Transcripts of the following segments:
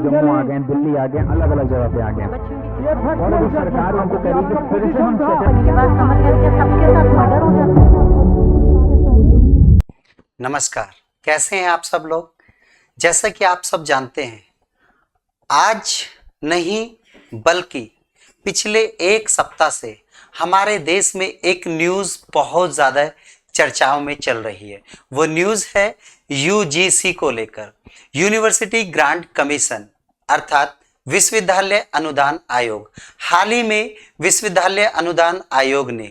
जम्मू आ गए, दिल्ली आ गए, अलग अलग जगह पे आ गए और अभी सरकार उनको करेगी फिर से हम सबके साथ मर्डर हो जाता है। नमस्कार, कैसे हैं आप सब लोग। जैसा कि आप सब जानते हैं, आज नहीं बल्कि पिछले एक सप्ताह से हमारे देश में एक न्यूज़ बहुत ज़्यादा चर्चाओं में चल रही है। वो न्यूज़ है यूजीसी को लेकर, यूनिवर्सिटी ग्रांट कमीशन अर्थात विश्वविद्यालय अनुदान आयोग। हाल ही में विश्वविद्यालय अनुदान आयोग ने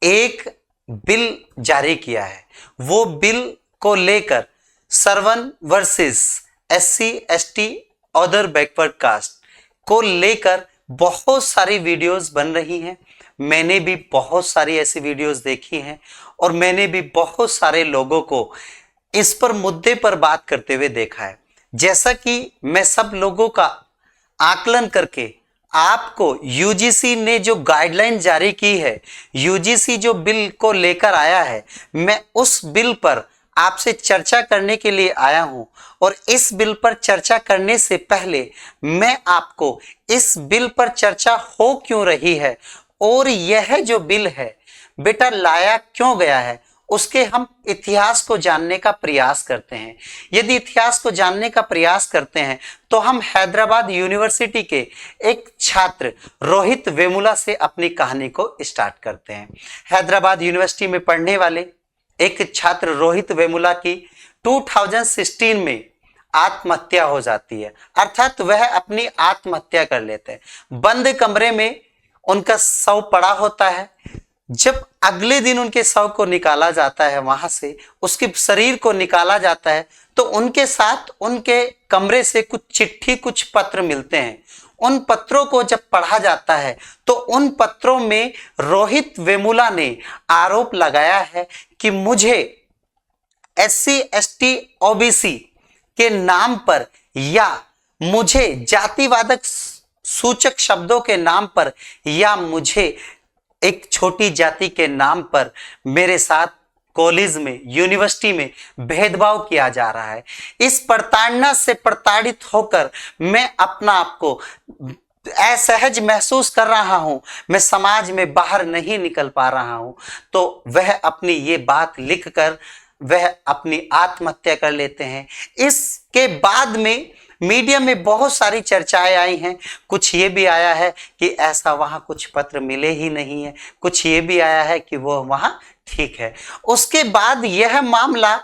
एक बिल जारी किया है। वो बिल को लेकर servant versus SC ST other backward caste को लेकर बहुत सारी वीडियोस बन रही हैं। मैंने भी बहुत सारी ऐसी वीडियोस देखी हैं और मैंने भी बहुत सारे लोगों को इस पर मुद्दे पर बात करते हुए देखा है। जैसा कि मैं सब लोगों का आकलन करके आपको यूजीसी ने जो गाइडलाइन जारी की है, यूजीसी जो बिल को लेकर आया है, मैं उस बिल पर आपसे चर्चा करने के लिए आया हूं। और इस बिल पर चर्चा करने से पहले मैं आपको इस बिल पर चर्चा हो क्यों रही है और यह जो बिल है बेटा लाया क्यों गया है, उसके हम इतिहास को जानने का प्रयास करते हैं। यदि इतिहास को जानने का प्रयास करते हैं तो हम हैदराबाद यूनिवर्सिटी के एक छात्र रोहित वेमुला से अपनी कहानी को स्टार्ट करते हैं। हैदराबाद यूनिवर्सिटी में पढ़ने वाले एक छात्र रोहित वेमुला की 2016 में आत्महत्या हो जाती है, अर्थात वह अपनी आत्महत्या कर लेते हैं। बंद कमरे में उनका शव पड़ा होता है। जब अगले दिन उनके शव को निकाला जाता है, वहां से उसके शरीर को निकाला जाता है, तो उनके साथ उनके कमरे से कुछ चिट्ठी, कुछ पत्र मिलते हैं। उन पत्रों को जब पढ़ा जाता है तो उन पत्रों में रोहित वेमुला ने आरोप लगाया है कि मुझे SC ST OBC के नाम पर या मुझे जातिवादक सूचक शब्दों के नाम पर या मुझे एक छोटी जाति के नाम पर मेरे साथ कॉलेज में, यूनिवर्सिटी में भेदभाव किया जा रहा है। इस प्रताड़ना से प्रताड़ित होकर मैं अपना आप को असहज महसूस कर रहा हूं, मैं समाज में बाहर नहीं निकल पा रहा हूं। तो वह अपनी ये बात लिखकर वह अपनी आत्महत्या कर लेते हैं। इसके बाद में मीडिया में बहुत सारी चर्चाएं आई हैं। कुछ ये भी आया है कि ऐसा वहां कुछ पत्र मिले ही नहीं है, कुछ ये भी आया है कि वो वहां ठीक है। उसके बाद यह मामला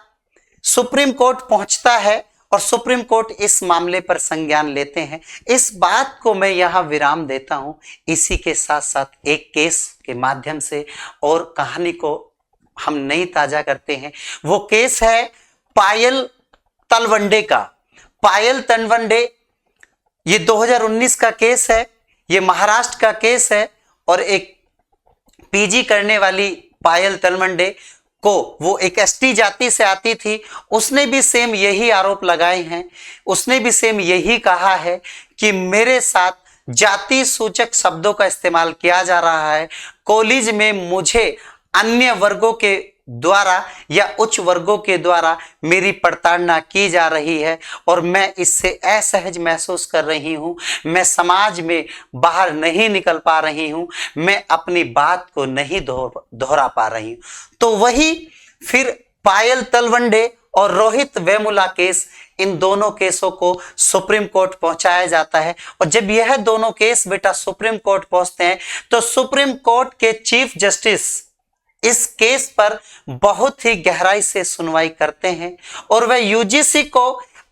सुप्रीम कोर्ट पहुंचता है और सुप्रीम कोर्ट इस मामले पर संज्ञान लेते हैं। इस बात को मैं यहाँ विराम देता हूँ। इसी के साथ साथ एक केस के माध्यम से और कहानी को हम नई ताजा करते हैं। वो केस है पायल तलवंडे का। पायल तलवंडे ये 2019 का केस है, ये महाराष्ट्र का केस है और एक PG करने वाली पायल तलवंडे को, वो एक ST जाति से आती थी, उसने भी सेम यही आरोप लगाए हैं। उसने भी सेम यही कहा है कि मेरे साथ जाति सूचक शब्दों का इस्तेमाल किया जा रहा है। कॉलेज में मुझे अन्य वर्गों के द्वारा या उच्च वर्गों के द्वारा मेरी प्रताड़ना की जा रही है और मैं इससे असहज महसूस कर रही हूं। मैं समाज में बाहर नहीं निकल पा रही हूं, मैं अपनी बात को नहीं दोहरा पा रही हूं। तो वही फिर पायल तलवंडे और रोहित वेमुला केस, इन दोनों केसों को सुप्रीम कोर्ट पहुंचाया जाता है। और जब यह दोनों केस बेटा सुप्रीम कोर्ट पहुंचते हैं तो सुप्रीम कोर्ट के चीफ जस्टिस इस केस पर बहुत ही गहराई से सुनवाई करते हैं और वह यूजीसी को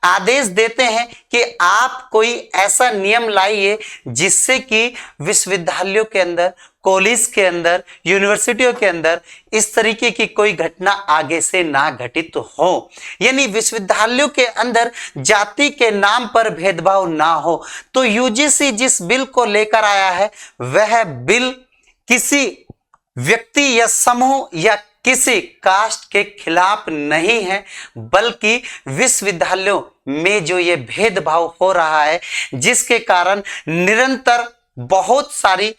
आदेश देते हैं कि आप कोई ऐसा नियम लाइए जिससे कि विश्वविद्यालयों के अंदर, कॉलेज के अंदर, यूनिवर्सिटियों के अंदर इस तरीके की कोई घटना आगे से ना घटित हो। यानी विश्वविद्यालयों के अंदर जाति के नाम पर भेदभाव ना हो। तो यूजीसी जिस बिल को लेकर आया है वह बिल किसी व्यक्ति या समूह या किसी कास्ट के खिलाफ नहीं है, बल्कि विश्वविद्यालयों में जो ये भेदभाव हो रहा है जिसके कारण निरंतर बहुत सारी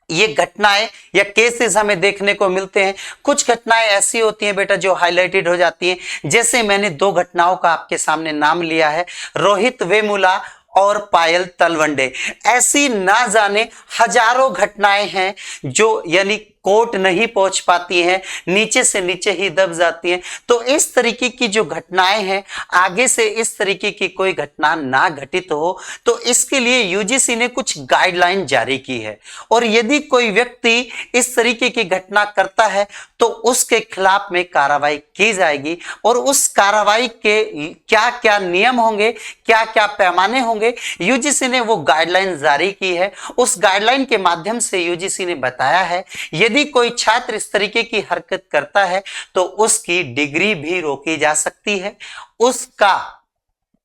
ये घटनाएं या केसेस हमें देखने को मिलते हैं। कुछ घटनाएं ऐसी होती हैं बेटा जो हाईलाइटेड हो जाती हैं, जैसे मैंने दो घटनाओं का आपके सामने नाम लिया है, रोहित वेमुला और पायल तलवंडे। ऐसी ना जाने हजारों घटनाएं हैं जो यानी कोर्ट नहीं पहुंच पाती हैं, नीचे से नीचे ही दब जाती हैं। तो इस तरीके की जो घटनाएं हैं, आगे से इस तरीके की कोई घटना ना घटित हो, तो इसके लिए यूजीसी ने कुछ गाइडलाइन जारी की है। और यदि कोई व्यक्ति इस तरीके की घटना करता है तो उसके खिलाफ में कार्रवाई की जाएगी। और उस कार्रवाई के क्या क्या नियम होंगे, क्या क्या पैमाने होंगे, यूजीसी ने वो गाइडलाइन जारी की है। उस गाइडलाइन के माध्यम से यूजीसी ने बताया है यदि कोई छात्र इस तरीके की हरकत करता है तो उसकी डिग्री भी रोकी जा सकती है, उसका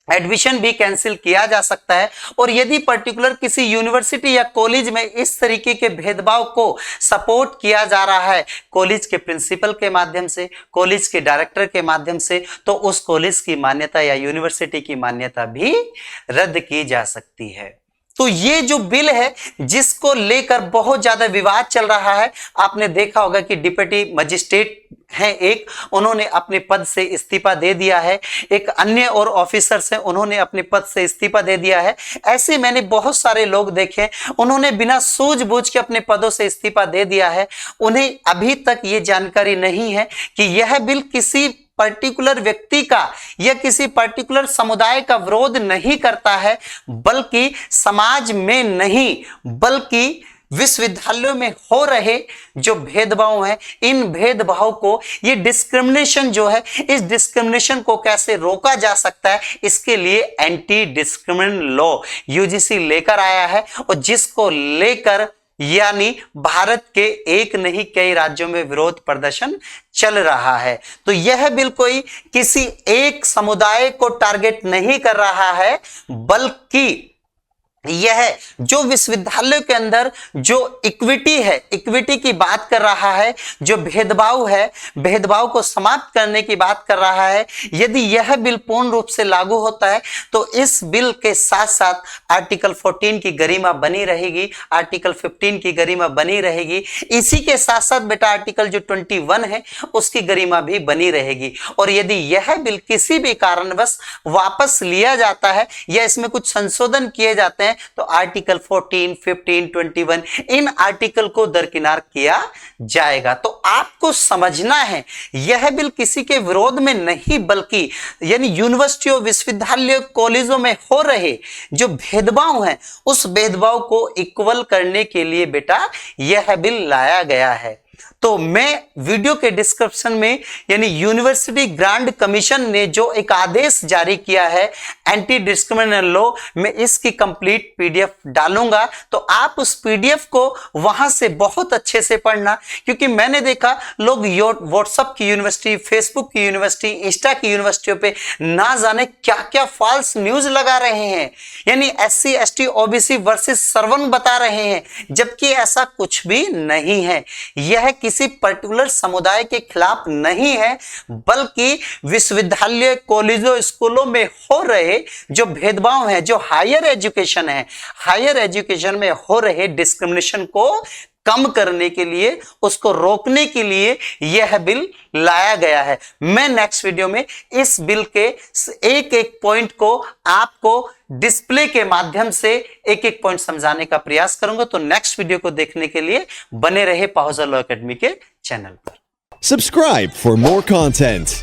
एडमिशन भी कैंसिल किया जा सकता है। और यदि पर्टिकुलर किसी यूनिवर्सिटी या कॉलेज में इस तरीके के भेदभाव को सपोर्ट किया जा रहा है कॉलेज के प्रिंसिपल के माध्यम से, कॉलेज के डायरेक्टर के माध्यम से, तो उस कॉलेज की मान्यता या यूनिवर्सिटी की मान्यता भी रद्द की जा सकती है। तो ये जो बिल है जिसको लेकर बहुत ज्यादा विवाद चल रहा है, आपने देखा होगा कि डिप्टी मजिस्ट्रेट हैं एक, उन्होंने अपने पद से इस्तीफा दे दिया है, एक अन्य और ऑफिसर्स हैं उन्होंने अपने पद से इस्तीफा दे दिया है। ऐसे मैंने बहुत सारे लोग देखे उन्होंने बिना सूझबूझ के अपने पदों से इस्तीफा दे दिया है। उन्हें अभी तक ये जानकारी नहीं है कि यह बिल किसी पर्टिकुलर व्यक्ति का या किसी पर्टिकुलर समुदाय का विरोध नहीं करता है, बल्कि समाज में नहीं बल्कि विश्वविद्यालयों में हो रहे जो भेदभाव है, इन भेदभाव को, ये डिस्क्रिमिनेशन जो है, इस डिस्क्रिमिनेशन को कैसे रोका जा सकता है, इसके लिए एंटी डिस्क्रिमिनेशन लॉ यूजीसी लेकर आया है। और जिसको लेकर यानी भारत के एक नहीं कई राज्यों में विरोध प्रदर्शन चल रहा है। तो यह बिल कोई किसी एक समुदाय को टारगेट नहीं कर रहा है, बल्कि यह जो विश्वविद्यालय के अंदर जो इक्विटी है, इक्विटी की बात कर रहा है, जो भेदभाव है, भेदभाव को समाप्त करने की बात कर रहा है। यदि यह बिल पूर्ण रूप से लागू होता है तो इस बिल के साथ साथ आर्टिकल 14 की गरिमा बनी रहेगी, आर्टिकल 15 की गरिमा बनी रहेगी। इसी के साथ साथ बेटा आर्टिकल जो 21 है उसकी गरिमा भी बनी रहेगी। और यदि यह बिल किसी भी कारणवश वापस लिया जाता है या इसमें कुछ संशोधन किए जाते हैं तो आर्टिकल 14, 15, 21 इन आर्टिकल को दरकिनार किया जाएगा। तो आपको समझना है यह बिल किसी के विरोध में नहीं, बल्कि यानी यूनिवर्सिटियों, विश्वविद्यालयों, कॉलेजों में हो रहे जो भेदभाव हैं उस भेदभाव को इक्वल करने के लिए बेटा यह बिल लाया गया है। तो मैं वीडियो के डिस्क्रिप्शन में यानी यूनिवर्सिटी ग्रांट कमीशन ने जो एक आदेश जारी किया है एंटी डिस्क्रिमिनेशन लॉ, मैं इसकी कंप्लीट पीडीएफ डालूंगा। तो आप उस पीडीएफ को वहां से बहुत अच्छे से पढ़ना, क्योंकि मैंने देखा लोग व्हाट्सएप की यूनिवर्सिटी, फेसबुक की यूनिवर्सिटी, इंस्टा की यूनिवर्सिटियों पे ना जाने क्या क्या फॉल्स न्यूज लगा रहे हैं, यानी SC ST OBC versus servant बता रहे हैं, जबकि ऐसा कुछ भी नहीं है। यह किसी पर्टिकुलर समुदाय के खिलाफ नहीं है, बल्कि विश्वविद्यालय, कॉलेजों, स्कूलों में हो रहे जो भेदभाव है, जो हायर एजुकेशन है, हायर एजुकेशन में हो रहे डिस्क्रिमिनेशन को कम करने के लिए, उसको रोकने के लिए यह बिल लाया गया है। मैं नेक्स्ट वीडियो में इस बिल के एक एक पॉइंट को आपको डिस्प्ले के माध्यम से एक एक पॉइंट समझाने का प्रयास करूंगा। तो नेक्स्ट वीडियो को देखने के लिए बने रहे पाहुजा लॉ एकेडमी के चैनल पर। Subscribe for more content.